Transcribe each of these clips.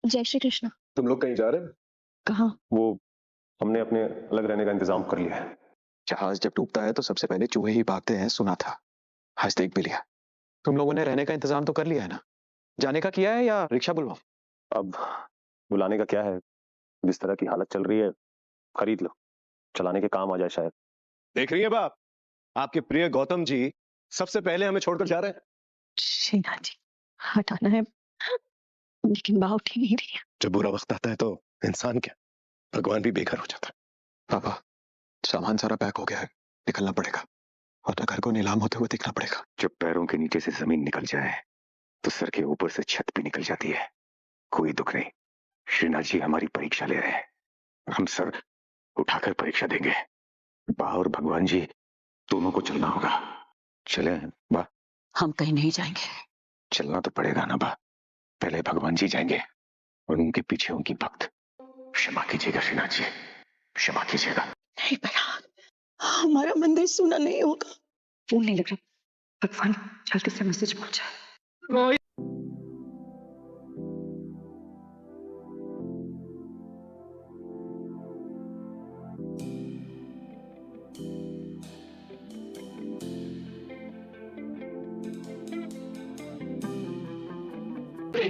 जय श्री कृष्ण। तुम लोग कहीं जा रहे हैं? कहाँ? वो हमने अपने अलग रहने का इंतजाम कर लिया है। जहाज जब डूबता है तो सबसे पहले चूहे ही भागते हैं, सुना था। आज देख भी लिया। तुम लोगों ने रहने का इंतजाम तो कर लिया है ना? जाने का किया है या रिक्शा बुलवाऊं? अब बुलाने का क्या है, जिस तरह की हालत चल रही है खरीद लो, चलाने के काम आ जाए शायद। देख रही है बाप, आपके प्रिय गौतम जी सबसे पहले हमें छोड़कर जा रहे हैं। शीना जी, हटाना है लेकिन बात उठ ही नहीं रही है। जब बुरा वक्त आता है तो इंसान क्या, भगवान भी बेघर हो जाता है। पापा, सामान सारा पैक हो गया है, निकलना पड़ेगा। और घर को नीलाम होते हुए दिखना पड़ेगा। जब पैरों के नीचे से जमीन निकल जाए तो सर के ऊपर से छत भी निकल जाती है। कोई दुख नहीं, श्रीनाथ जी हमारी परीक्षा ले रहे हैं। हम सर उठाकर परीक्षा देंगे। बा और भगवान जी दोनों को चलना होगा। चले बा? हम कहीं नहीं जाएंगे। चलना तो पड़ेगा ना बा। पहले भगवान जी जाएंगे और उनके पीछे उनकी भक्त। क्षमा कीजिएगा श्रीनाथ जी, क्षमा कीजिएगा। नहीं भैया, हमारा मंदिर सुना नहीं होगा। फोन नहीं लग रहा, भगवान जल्दी से मैसेज पहुंचाए।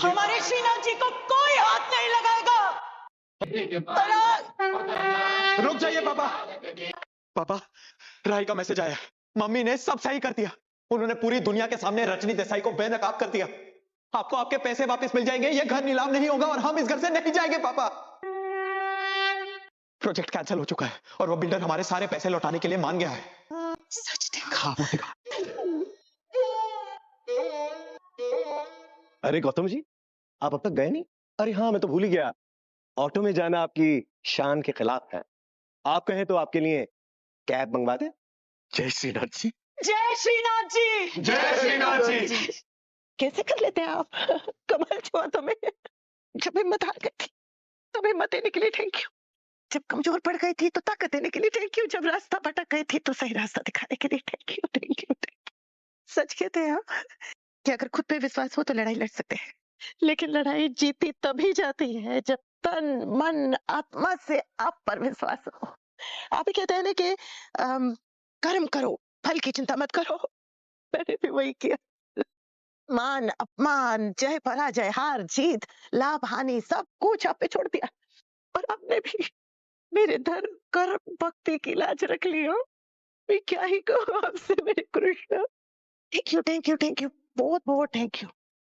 हमारे श्रीनाथ जी को कोई हाथ नहीं लगाएगा। रुक जाइए पापा। पापा, राय का मैसेज आया। मम्मी ने सब सही कर दिया। उन्होंने पूरी दुनिया के सामने रजनी देसाई को बेनकाब कर दिया। आपको आपके पैसे वापस मिल जाएंगे, ये घर नीलाम नहीं होगा और हम इस घर से नहीं जाएंगे पापा। प्रोजेक्ट कैंसिल हो चुका है और वो बिल्डर हमारे सारे पैसे लौटाने के लिए मान गया है। सच हाँ, होगा। अरे गौतम जी, आप अब तक गए नहीं? अरे हाँ, मैं तो भूल ही गया। ऑटो में जाना आपकी शान के खिलाफ है। आप कहें तो आपके लिए कैब मंगवा दे। जय श्रीनाथ जी। जय श्रीनाथ जी। जय श्रीनाथ जी। कैसे कर लेते हैं आप? कमाल छुआ तुम्हें। जब हिम्मत हार गई थी तब हिम्मत देने के लिए थैंक यू। जब कमजोर पड़ गई थी तो ताकत देने के लिए थैंक यू। जब रास्ता भटक गई थी तो सही रास्ता दिखाने के लिए thank you, thank you, thank you. सच कहते हैं आप कि अगर खुद पे विश्वास हो तो लड़ाई लड़ सकते हैं, लेकिन लड़ाई जीती तभी जाती है जब तन मन आत्मा से आप पर विश्वास हो। आप ही कहते हैं ना कि कर्म करो, फल की चिंता मत करो। मैंने भी वही किया। मान अपमान, जय पराजय, हार जीत, लाभ हानि सब कुछ आप पे छोड़ दिया। और आपने भी मेरे धर्म कर्म भक्ति की लाज रख ली हो। मैं क्या ही कहूँ आपसे मेरे Krishna. Thank you, thank you, thank you, बहुत बहुत थैंक यू।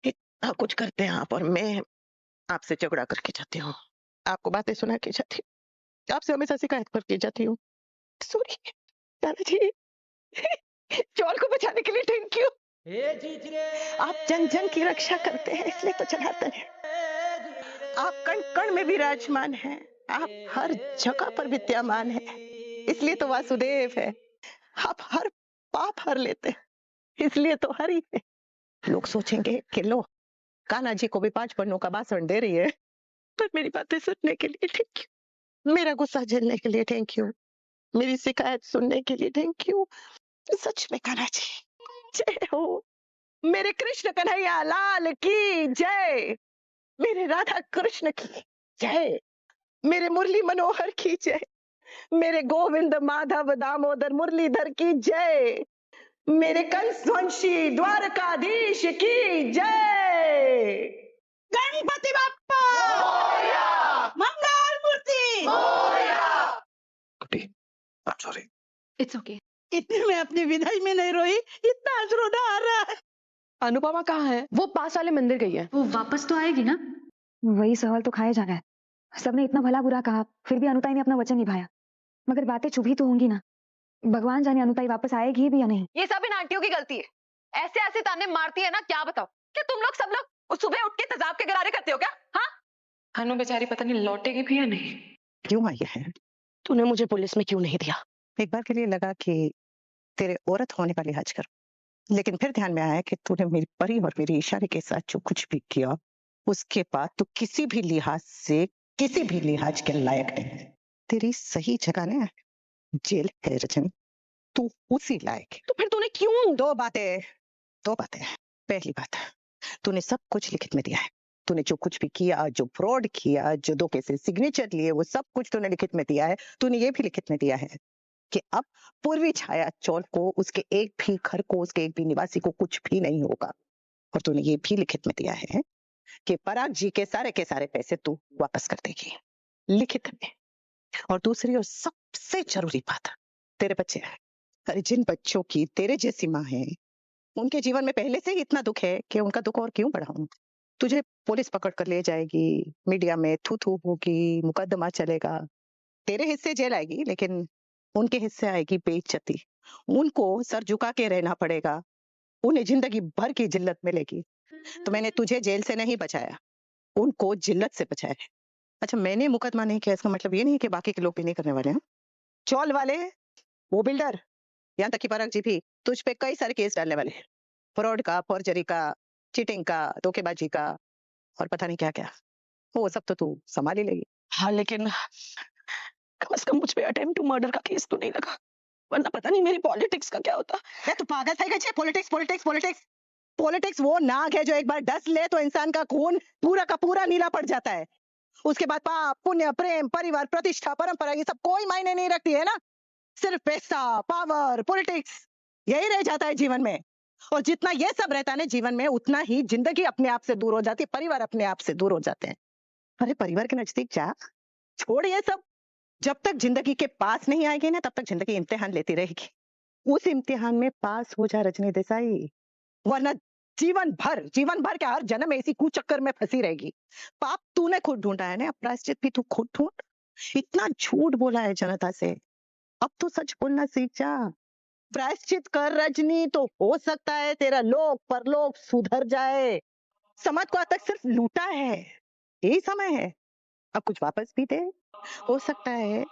इतना कुछ करते हैं आप और मैं आपसे झगड़ा करके जाती हूँ, आपको बातें सुना के जाती हूँ, आपसे हमेशा शिकायत करके जाती हूँ। सॉरी दादाजी। चौल को बचाने के लिए थैंक यू। आप जन जन की रक्षा करते हैं इसलिए तो चलाते हैं। आप कण कण में विराजमान हैं, आप हर जगह पर विद्यमान हैं, इसलिए तो वासुदेव है। आप हर पाप हर लेते हैं इसलिए तो हरि है। लोग सोचेंगे कि लो कान्हा जी को भी 5 पन्नों का भाषण दे रही है, पर मेरी बातें सुनने के लिए थैंक यू, मेरा गुस्सा झेलने के लिए थैंक यू, मेरी शिकायत सुनने के लिए थैंक यू। सच में कान्हा जी जय हो। मेरे कृष्ण कन्हैया लाल की जय, मेरे राधा कृष्ण की जय, मेरे मुरली मनोहर की जय, मेरे गोविंद माधव दामोदर मुरलीधर की जय, मेरे कंसवंशी द्वारकाधीश की जय। गणपति बाप्पा मंगल मूर्ति। कुटी, I'm sorry. It's okay. इतने में अपनी विदाई में नहीं रोई, इतना रोना आ रहा है। अनुपमा कहाँ है? वो पास वाले मंदिर गई है। वो वापस तो आएगी ना? वही सवाल तो खाया जा रहा है। सबने इतना भला बुरा कहा, फिर भी अनुताई ने अपना वचन निभाया। मगर बातें चुभी तो होंगी ना। भगवान जाने अनुताई वापस आएगी भी या नहीं। ये सब इन आंटियों की गलती है। ऐसे ऐसे ताने मारती है ना, क्या बताओ। क्या तुम लोग सब लोग सुबह उठ के तेजाब के गरारे करते हो क्या? हाँ, अनु बेचारी पता नहीं लौटेगी भी या नहीं। क्यों आई है? तूने मुझे पुलिस में क्यों नहीं दिया? एक बार के लिए लगा कि तेरे औरत होने का लिहाज कर, लेकिन फिर ध्यान में आया कि तूने मेरी परी और मेरे इशारे के साथ जो कुछ भी किया उसके बाद तू किसी भी लिहाज से किसी भी लिहाज के लायक नहीं। तेरी सही जगह ने जेल है रजनी, तू उसी लायक है। तो फिर तूने क्यों? दो बातें। पहली बात, तूने सब कुछ लिखित में दिया है, तूने जो कुछ भी किया, जो फ्रॉड किया, जो धोखे से सिग्नेचर लिए, वो सब कुछ तूने लिखित में दिया है। तूने ये भी लिखित में दिया है कि अब पूर्वी छाया चौल को, उसके एक भी घर को, उसके एक भी निवासी को कुछ भी नहीं होगा। और तूने ये भी लिखित में दिया है कि पराग जी के सारे पैसे तू वापस कर देगी, लिखित में। और दूसरी और सबसे जरूरी बात, तेरे बच्चे हैं। अरे जिन बच्चों की तेरे जैसी माँ है, उनके जीवन में पहले से ही इतना दुख है कि उनका दुख और क्यों बढ़ाऊं। तुझे पुलिस पकड़ कर ले जाएगी, मीडिया में थू थू होगी, मुकदमा चलेगा, तेरे हिस्से जेल आएगी, लेकिन उनके हिस्से आएगी बेइज्जती। उनको सर झुका के रहना पड़ेगा, उन्हें जिंदगी भर की जिल्लत मिलेगी। तो मैंने तुझे जेल से नहीं बचाया, उनको जिल्लत से बचाया है। अच्छा, मैंने मुकदमा नहीं किया, इसका मतलब ये नहीं कि बाकी के लोग भी नहीं करने वाले हैं। चौल वाले, वो बिल्डर, यहाँ तक कि पराग जी भी तुझ पे कई सारे केस डालने वाले हैं, फ्रॉड का, फॉर्जरी का, चीटिंग का, धोखेबाजी का, और पता नहीं क्या क्या। वो सब तो तू संभाल ही लेगी। हाँ, लेकिन कम से कम मुझ पे अटेम्प्ट टू मर्डर का केस तो नहीं लगा, वरना पता नहीं मेरी पॉलिटिक्स का क्या होता। तू पागल है क्या? पॉलिटिक्स पॉलिटिक्स पॉलिटिक्स पॉलिटिक्स वो नाग है जो एक बार डस ले तो इंसान का खून पूरा का पूरा नीला पड़ जाता है। उसके बाद पाप, पुण्य, प्रेम, परिवार, प्रतिष्ठा, परंपरा, ये सब कोई मायने नहीं रखती है ना। सिर्फ पैसा, पावर, पॉलिटिक्स, यही रह जाता है जीवन में। और जितना ये सब रहता है ना जीवन में, उतना ही जिंदगी अपने आप से दूर हो जाती है, परिवार अपने आप से दूर हो जाते हैं। अरे परिवार के नजदीक जा, छोड़ ये सब। जब तक जिंदगी के पास नहीं आएगी ना, तब तक जिंदगी इम्तिहान लेती रहेगी। उस इम्तिहान में पास हो जा रजनी देसाई, वरना जीवन भर के हर जन्म में इसी कुचक्कर में फंसी रहेगी। पाप तूने खुद ढूंढा है ना, प्रायश्चित भी तू खुद ढूंढ। इतना झूठ बोला है जनता से, अब तो सच बोलना सीख जा। प्रायश्चित कर रजनी, तो हो सकता है तेरा लोक परलोक सुधर जाए। समाज को आज तक सिर्फ लूटा है, यही समय है, अब कुछ वापस भी दे। हो सकता है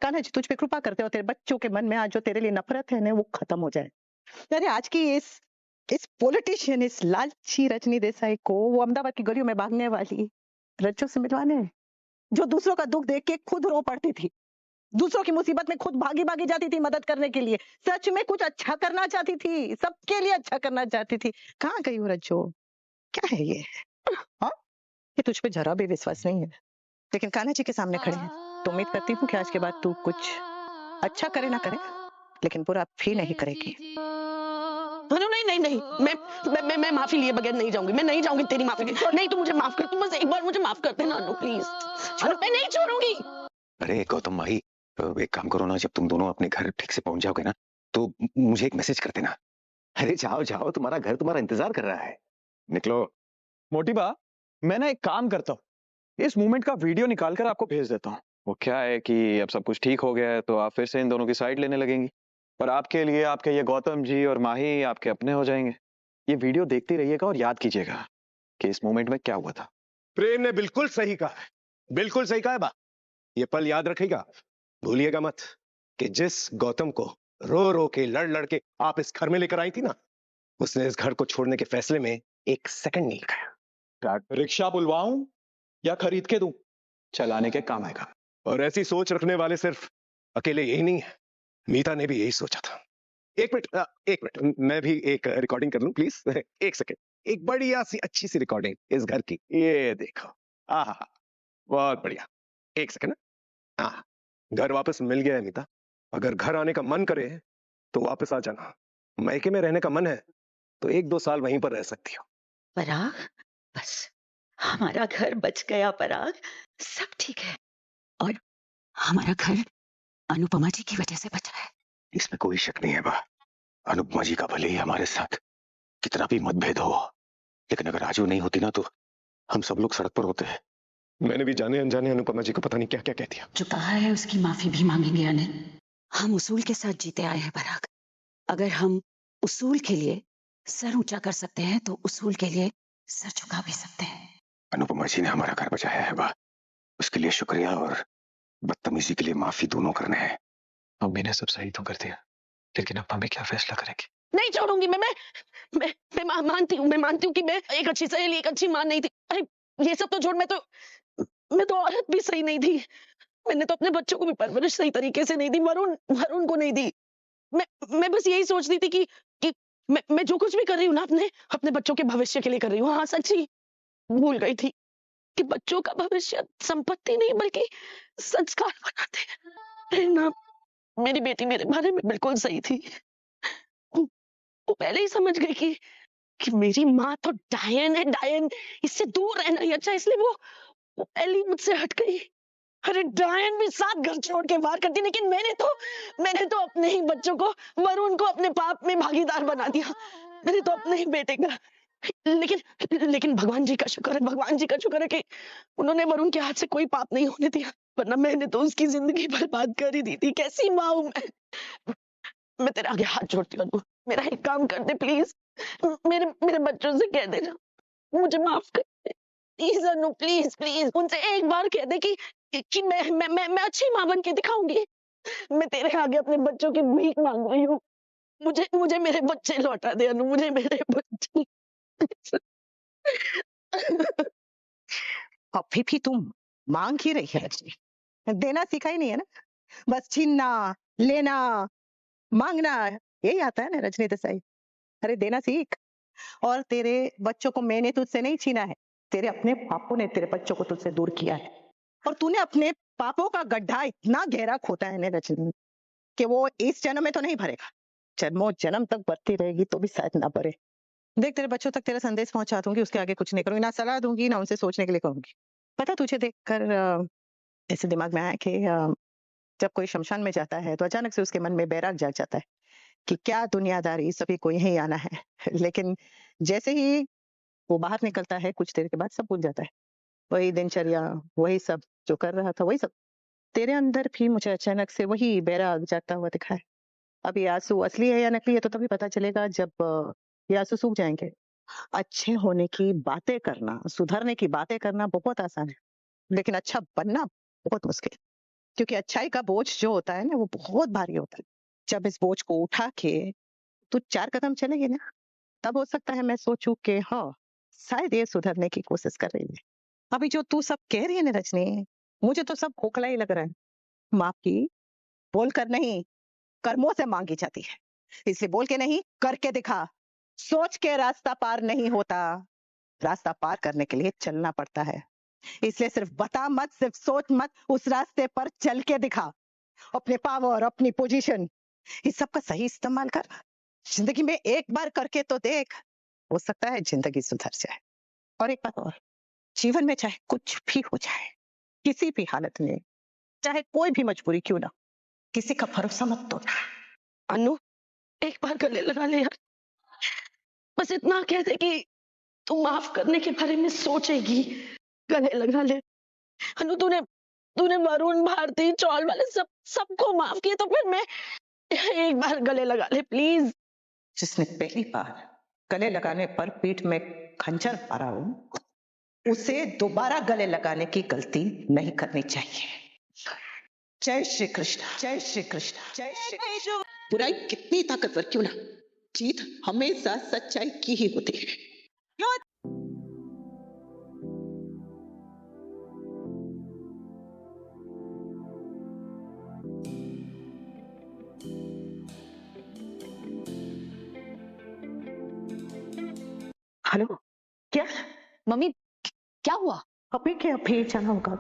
कान्हा जी तुझ पे कृपा करते हो, तेरे बच्चों के मन में आज जो तेरे लिए नफरत है ना, वो खत्म हो जाए। अरे आज की इस पॉलिटिशियन, इस लालची रजनी देसाई को वो अहमदाबाद की गलियों में भागने वाली रज्जो से मिलवाने, जो दूसरों का दुख देख के खुद रो पड़ती थी, दूसरों की मुसीबत में खुद भागी भागी जाती थी मदद करने के लिए, सच में कुछ अच्छा करना चाहती थी, सबके लिए अच्छा करना चाहती थी। कहाँ गई वो रज्जो? क्या है ये? हाँ, ये तुझ पे जरा भी विश्वास नहीं है, लेकिन कान्हा जी के सामने खड़े हैं तो उम्मीद करती हूँ कि आज के बाद तू कुछ अच्छा करे ना करे, लेकिन बुरा भी नहीं करेगी। अनु नहीं, मैं माफी लिए बगैर नहीं जाऊंगी, मैं नहीं जाऊंगी तेरी माफी के। नहीं, तू मुझे माफ कर, तू बस एक बार मुझे माफ कर देना अनु, प्लीज। अनु, मैं नहीं छोड़ूंगी। अरे गौतम भाई, एक काम करो ना, जब तुम दोनों अपने घर ठीक से पहुंच जाओगे ना, तो मुझे एक मैसेज कर देना। अरे जाओ जाओ, तुम्हारा घर तुम्हारा इंतजार कर रहा है, निकलो। मोटी बा, मैं ना एक काम करता हूँ, इस मूवमेंट का वीडियो निकाल कर आपको भेज देता हूँ। वो क्या है कि अब सब कुछ ठीक हो गया है तो आप फिर से इन दोनों की साइड लेने लगेंगी, और आपके लिए आपके ये गौतम जी और माही आपके अपने हो जाएंगे। ये वीडियो देखते रहिएगा और याद कीजिएगा कि इस मोमेंट में क्या हुआ था। प्रेम ने बिल्कुल सही कहा है, बिल्कुल सही कहा है बा। ये पल याद रखिएगा, भूलिएगा मत कि जिस गौतम को रो रो के लड़ लड़ के आप इस घर में लेकर आई थी ना, उसने इस घर को छोड़ने के फैसले में एक सेकंड नहीं लगाया। रिक्शा बुलवाऊं या खरीद के दूं, चलाने के काम आएगा। और ऐसी सोच रखने वाले सिर्फ अकेले यही नहीं है, मीता ने भी यही सोचा था। एक मिनट, मैं भी एक रिकॉर्डिंग कर लूं प्लीज? एक सेकंड, एक बढ़िया सी अच्छी सी रिकॉर्डिंग इस घर की, ये देखो। आहा, बहुत बढ़िया। एक सेकंड। हाँ, घर वापस मिल गया है मीता। अगर घर आने का मन करे तो वापस आ जाना। मायके में रहने का मन है तो 1-2 साल वहीं पर रह सकती हो। पराग, बस हमारा घर बच गया पराग, सब ठीक है। और हमारा घर अनुपमा जी की वजह से बचा है। इसमें कोई शक नहीं है बा। अनुपमा जी का भले ही हमारे साथ कितना भी मतभेद हो, लेकिन अगर आज वो नहीं होती ना, तो हम सब लोग सड़क पर होते हैं। मैंने भी जाने अनजाने अनुपमा जी को पता नहीं क्या क्या कह दिया। जो कहा है उसकी माफी भी मांगेंगे आनंद। हम उसूल के साथ जीते आए हैं पराग। अगर हम उसूल के लिए सर ऊंचा कर सकते हैं तो उसूल के लिए सर झुका भी सकते हैं। अनुपमा जी ने हमारा घर बचाया है बा, उसके लिए शुक्रिया, और बदतमीजी के लिए माफी दोनों करने हैं। मम्मी ने सब सही तो कर दिया, लेकिन अब मम्मी क्या फैसला करेंगी? नहीं छोड़ूंगी मैं मानती हूँ कि मैं एक अच्छी सहेली, एक अच्छी मां नहीं थी। अरे ये सब तो छोड़, मैं तो औरत भी सही नहीं थी। मैंने तो अपने बच्चों को भी परवरिश सही तरीके से नहीं दी, वरुण को नहीं दी। मैं बस यही सोचती थी कि मैं जो कुछ भी कर रही हूँ ना, अपने बच्चों के भविष्य के लिए कर रही हूँ। हाँ सच्ची, भूल गई थी कि बच्चों का भविष्य संपत्ति नहीं बल्कि संस्कार बनाते हैं। प्रेरणा, मेरी बेटी मेरे बारे में बिल्कुल सही थी। वो पहले ही समझ गई कि मेरी माँ तो डायन है, डायन, इससे दूर रहना ही अच्छा, इसलिए वो पहले ही मुझसे हट गई। अरे डायन भी 7 घर छोड़ के वार करती, लेकिन मैंने तो अपने ही बच्चों को, वरुण को, अपने पाप में भागीदार बना दिया। मैंने तो अपने ही बेटे का, लेकिन भगवान जी का शुक्र है, भगवान जी का शुक्र है कि उन्होंने वरुण के हाथ से कोई पाप नहीं होने दिया, वरना मैंने तो उसकी जिंदगी बर्बाद कर ही दी थी। कैसी माँ हूं मैं तेरे आगे हाथ जोड़ती हूँ, मेरा एक काम कर दे प्लीज, मेरे बच्चों से कह देना मुझे माफ कर दे प्लीज अनु, प्लीज प्लीज उनसे एक बार कह दे कि मैं अच्छी माँ बन के दिखाऊंगी। मैं तेरे आगे अपने बच्चों की भीख मांग रही हूँ। मुझे मेरे बच्चे लौटा दे अनु, मुझे मेरे बच्चे। अभी भी तुम मांग ही रही है रजनी, देना सीखा ही नहीं है ना, बस छीनना, लेना, मांगना, यही आता है ना रजनी देसाई। अरे देना सीख। और तेरे बच्चों को मैंने तुझसे नहीं छीना है, तेरे अपने पापों ने तेरे बच्चों को तुझसे दूर किया है। और तूने अपने पापों का गड्ढा इतना गहरा खोदा है ना रजनी कि वो इस जन्म में तो नहीं भरेगा, जन्मों जन्म तक बढ़ती रहेगी तो भी शायद ना भरे। देख, तेरे बच्चों तक तेरा संदेश पहुंचा दूंगी, उसके आगे कुछ नहीं करूंगी, ना सलाह दूंगी ना उनसे सोचने के लिए कहूंगी। पता तुझे देखकर ऐसे दिमाग में आया कि जब कोई शमशान में जाता है तो अचानक से उसके मन में बैराग जाग जाता है कि क्या दुनियादारी, सभी को यहीं आना है। लेकिन जैसे ही वो बाहर निकलता है कुछ देर के बाद सब भूल जाता है, वही दिनचर्या, वही सब जो कर रहा था वही सब। तेरे अंदर भी मुझे अचानक से वही बैराग जागता हुआ दिखा है। अब ये आंसू असली है या नकली है तो तभी पता चलेगा जब ये आंसू सूख जाएंगे। अच्छे होने की बातें करना, सुधरने की बातें करना बहुत आसान है, लेकिन अच्छा बनना बहुत मुश्किल, क्योंकि अच्छाई का बोझ जो होता है ना वो बहुत भारी होता है। जब इस बोझ को उठा के तू 4 कदम चलेगी ना, तब हो सकता है मैं सोचूं कि हाँ शायद ये सुधरने की कोशिश कर रही है। अभी जो तू सब कह रही है ना रजनी, मुझे तो सब खोखला ही लग रहा है। माफ की बोलकर नहीं, कर्मों से मांगी जाती है, इसलिए बोल के नहीं करके दिखा। सोच के रास्ता पार नहीं होता, रास्ता पार करने के लिए चलना पड़ता है। इसलिए सिर्फ बता मत, सिर्फ सोच मत, उस रास्ते पर चल के दिखा। अपने पावर, अपनी पोजीशन, इस सब का सही इस्तेमाल कर। जिंदगी में एक बार करके तो देख, हो सकता है जिंदगी सुधर जाए। और एक बात और, जीवन में चाहे कुछ भी हो जाए, किसी भी हालत में, चाहे कोई भी मजबूरी क्यों ना, किसी का भरोसा मत तोड़ना। अनु, एक बार गले लगा ले यार, बस इतना कह दे कि तू माफ करने के बारे में सोचेगी। गले लगा ले अनु, तूने तूने वरुण, भारती, चौल वाले सबको माफ किया, तो फिर मैं एक बार गले लगा ले प्लीज। जिसने पहली बार गले लगाने पर पीठ में खंजर मारा हो, उसे दोबारा गले लगाने की गलती नहीं करनी चाहिए। जय श्री कृष्ण, जय श्री कृष्ण, जय श्री कृष्ण। बुराई कितनी ताकतवर क्यों ना, जीत हमेशा सच्चाई की ही होती है। हेलो, क्या मम्मी क्या हुआ? अभी के अभी जाना होगा।